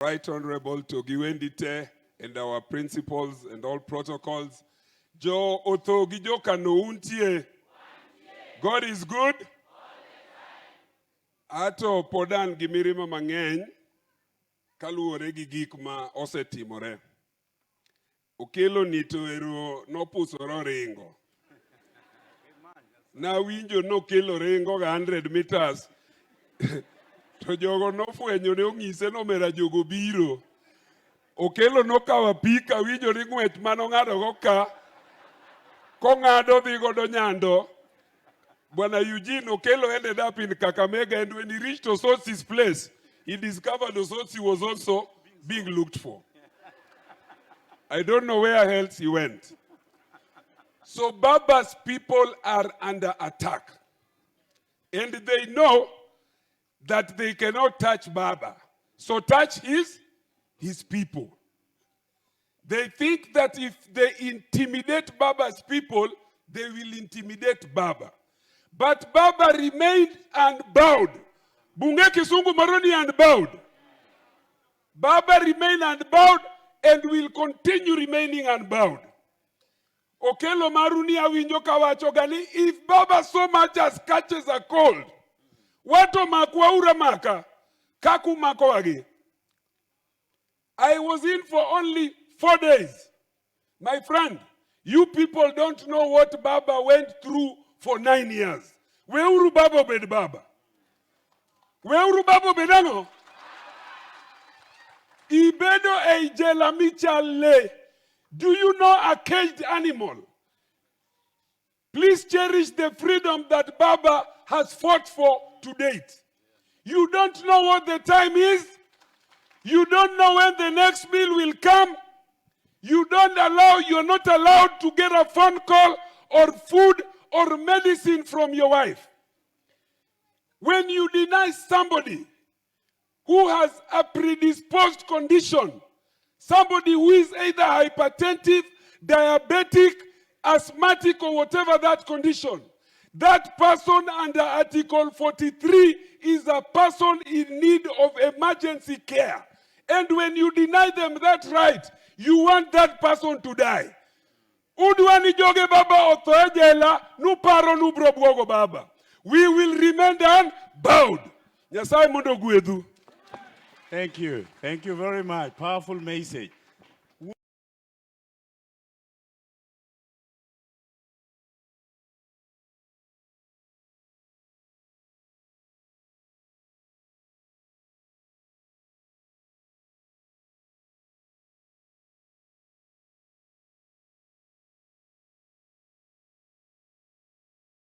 Right Honorable Togiwendite and our principals and all protocols. Jo Othogi Jo Kanountie. God is good. Ato podan gimirima mang'eny kaluwore gi gik ma osetimore. Okelo ni to ero nopusoro ringo. Na winjo nokelo ringo ga 100 meters. To jogo nofwenyo ne ong'ise nomera jogo biro. Okelo nokawa pika winjo ni ng'wech manong'ado go ka. Kong'ado dhi godo nyando. Bwana Eugene Okelo ended up in Kakamega, and when he reached Ososi's place, he discovered Ososi was also being looked for. I don't know where else he went. So Baba's people are under attack. And they know that they cannot touch Baba. So touch his people. They think that if they intimidate Baba's people, they will intimidate Baba. But Baba remained unbowed. Bunge Kisungu Maroni unbowed. Baba remained unbowed and will continue remaining unbowed. Okelo Maruni awinjo kawacho gani, if Baba so much as catches a cold, wato makwaura maka, kaku makowagi. I was in for only 4 days. My friend, you people don't know what Baba went through for 9 years. Weuru Baba bed Baba. Weuru Baba bedango. Ibedo ejela michale. Do you know a caged animal? Please cherish the freedom that Baba has fought for to date. You don't know what the time is. You don't know when the next meal will come. You're not allowed to get a phone call or food or medicine from your wife. When you deny somebody who has a predisposed condition, somebody who is either hypertensive, diabetic, asthmatic, or whatever that condition, that person under Article 43 is a person in need of emergency care. And when you deny them that right, you want that person to die. Udwani joge Baba otoejela, nu paro nu brobwogo Baba. We will remain unbowed. Nyasaye mondo gwedhu. Thank you. Thank you very much. Powerful message.